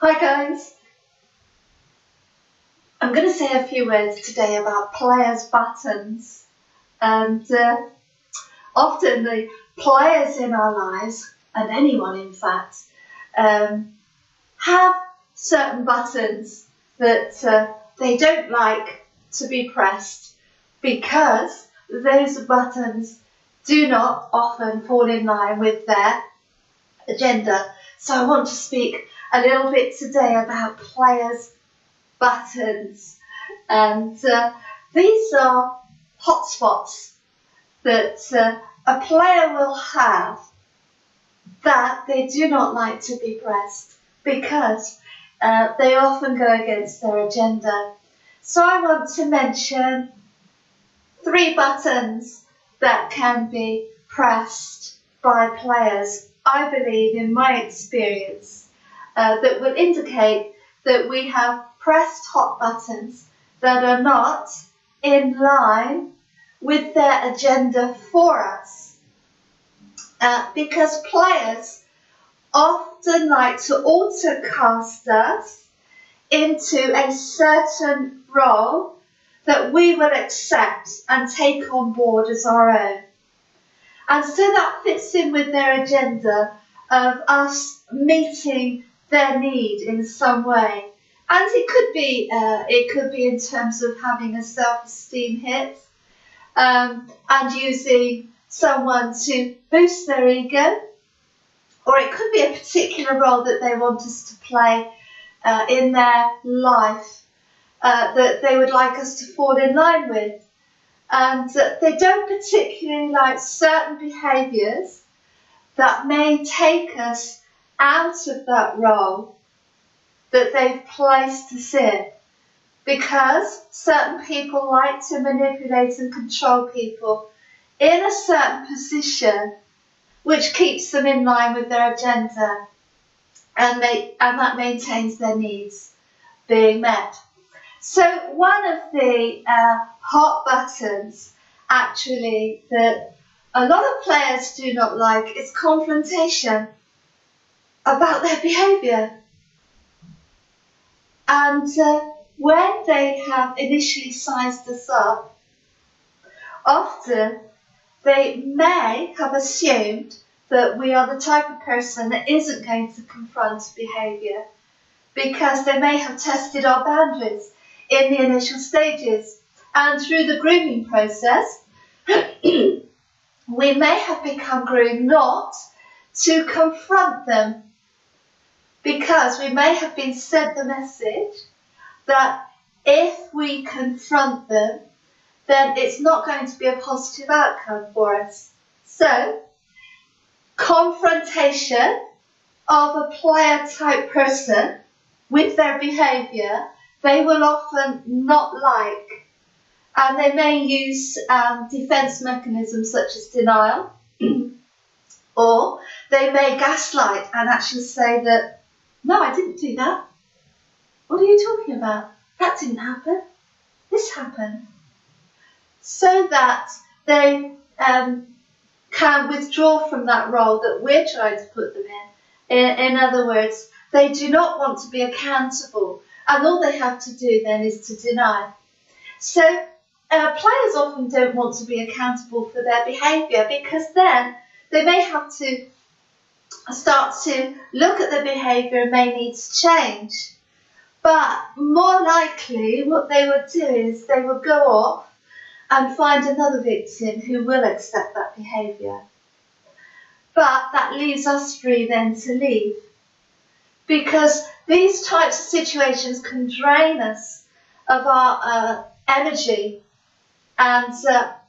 Hi guys, I'm going to say a few words today about Playas buttons, and often the players in our lives, and anyone in fact, have certain buttons that they don't like to be pressed because those buttons do not often fall in line with their agenda. So I want to speak a little bit today about Playas buttons, and these are hotspots that a player will have that they do not like to be pressed because they often go against their agenda. So I want to mention 3 buttons that can be pressed by players, I believe, in my experience, that will indicate that we have pressed hot buttons that are not in line with their agenda for us. Because players often like to autocast us into a certain role that we will accept and take on board as our own. And so that fits in with their agenda of us meeting their need in some way. And it could be in terms of having a self-esteem hit, and using someone to boost their ego, or it could be a particular role that they want us to play in their life that they would like us to fall in line with. And they don't particularly like certain behaviours that may take us out of that role that they've placed us in, because certain people like to manipulate and control people in a certain position which keeps them in line with their agenda, and that maintains their needs being met. So one of the hot buttons actually that a lot of players do not like is confrontation about their behaviour. And when they have initially sized us up, often they may have assumed that we are the type of person that isn't going to confront behaviour, because they may have tested our boundaries in the initial stages, and through the grooming process we may have become groomed not to confront them, because we may have been sent the message that if we confront them, then it's not going to be a positive outcome for us. So, confrontation of a player type person with their behaviour, they will often not like, and they may use defence mechanisms such as denial, or they may gaslight and actually say that, no, I didn't do that. What are you talking about? That didn't happen. This happened. So that they can withdraw from that role that we're trying to put them in. In other words, they do not want to be accountable, and all they have to do then is to deny. So players often don't want to be accountable for their behaviour, because then they may have to start to look at the behaviour and may need to change. But more likely what they would do is they would go off and find another victim who will accept that behaviour. But that leaves us free then to leave, because these types of situations can drain us of our energy and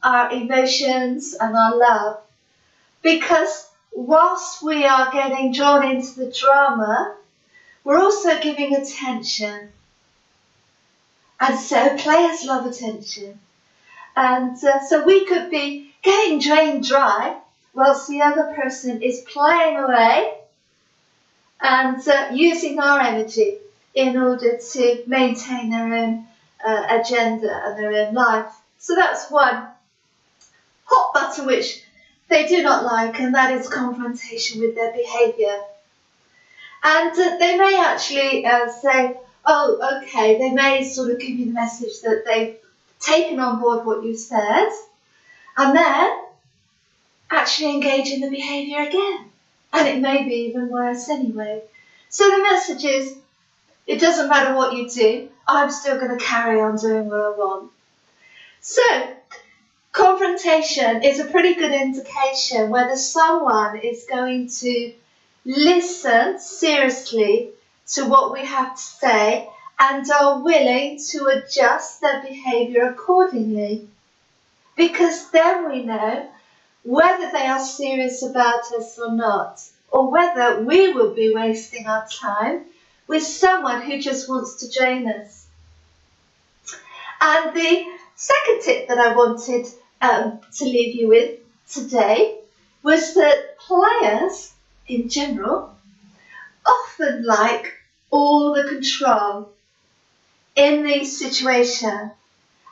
our emotions and our love, because whilst we are getting drawn into the drama, we're also giving attention. And so players love attention. And so we could be getting drained dry whilst the other person is playing away and using our energy in order to maintain their own agenda and their own life. So that's one hot button which they do not like, and that is confrontation with their behaviour. And they may actually say, oh, okay, they may sort of give you the message that they've taken on board what you said, and then actually engage in the behaviour again. And it may be even worse anyway. So the message is, it doesn't matter what you do, I'm still going to carry on doing what I want. So, confrontation is a pretty good indication whether someone is going to listen seriously to what we have to say and are willing to adjust their behaviour accordingly. Because then we know whether they are serious about us or not, or whether we will be wasting our time with someone who just wants to drain us. And the second tip that I wanted to leave you with today was that players, in general, often like all the control in these situations,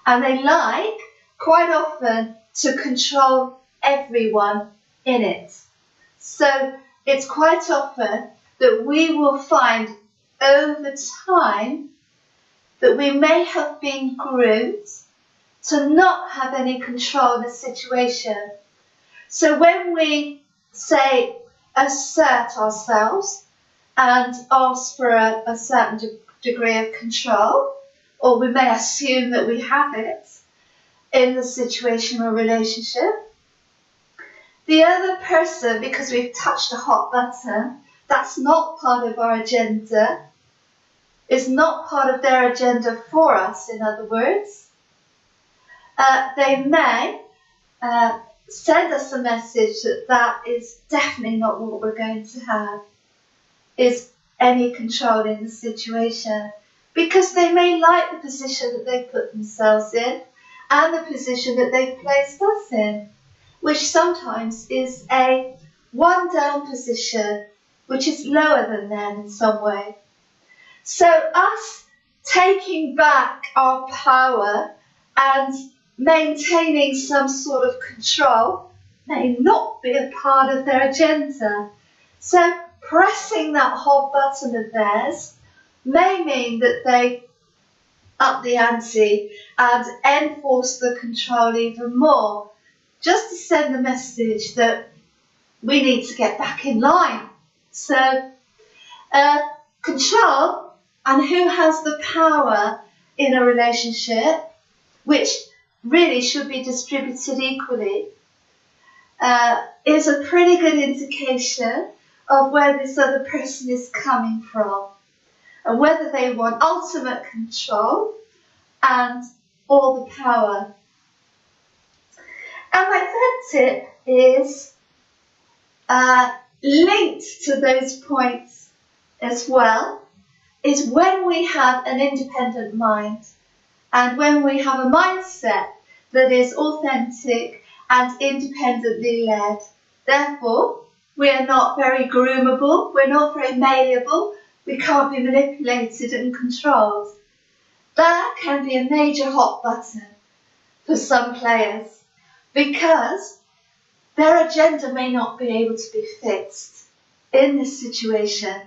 and they like, quite often, to control everyone in it. So it's quite often that we will find over time that we may have been groomed to not have any control in a situation. So when we, say, assert ourselves and ask for a certain degree of control, or we may assume that we have it in the situation or relationship, the other person, because we've touched a hot button, that's not part of our agenda, is not part of their agenda for us, in other words. They may send us a message that that is definitely not what we're going to have, is any control in the situation, because they may like the position that they've put themselves in and the position that they've placed us in, which sometimes is a one-down position, which is lower than them in some way. So us taking back our power and maintaining some sort of control may not be a part of their agenda. So pressing that hot button of theirs may mean that they up the ante and enforce the control even more, just to send the message that we need to get back in line. So control and who has the power in a relationship, which really should be distributed equally, is a pretty good indication of where this other person is coming from, and whether they want ultimate control and all the power. And my third tip is linked to those points as well, is when we have an independent mind and when we have a mindset that is authentic and independently led. Therefore, we are not very groomable, we're not very malleable, we can't be manipulated and controlled. That can be a major hot button for some players, because their agenda may not be able to be fixed in this situation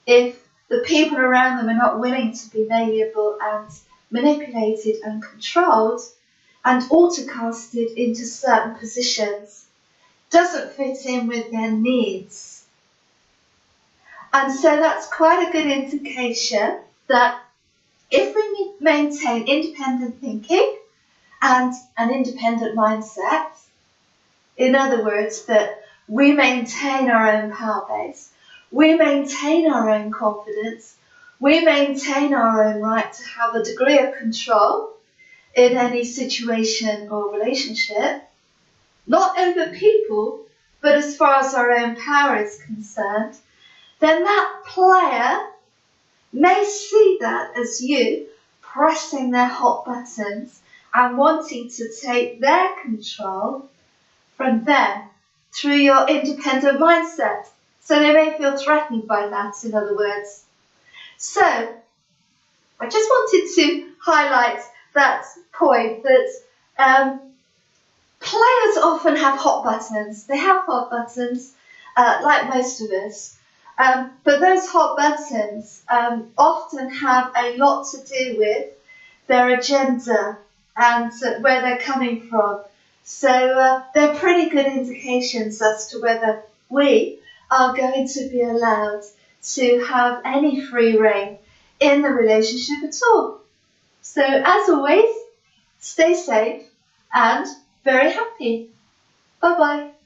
if the people around them are not willing to be malleable and manipulated and controlled and autocasted into certain positions. Doesn't fit in with their needs. And so that's quite a good indication that if we maintain independent thinking and an independent mindset, in other words, that we maintain our own power base, we maintain our own confidence, we maintain our own right to have a degree of control in any situation or relationship, not over people, but as far as our own power is concerned, then that player may see that as you pressing their hot buttons and wanting to take their control from them through your independent mindset. So they may feel threatened by that, in other words. So I just wanted to highlight that point that players often have hot buttons. They have hot buttons, like most of us. But those hot buttons often have a lot to do with their agenda and where they're coming from. So they're pretty good indications as to whether we are going to be allowed to have any free reign in the relationship at all. So as always, stay safe and very happy. Bye bye.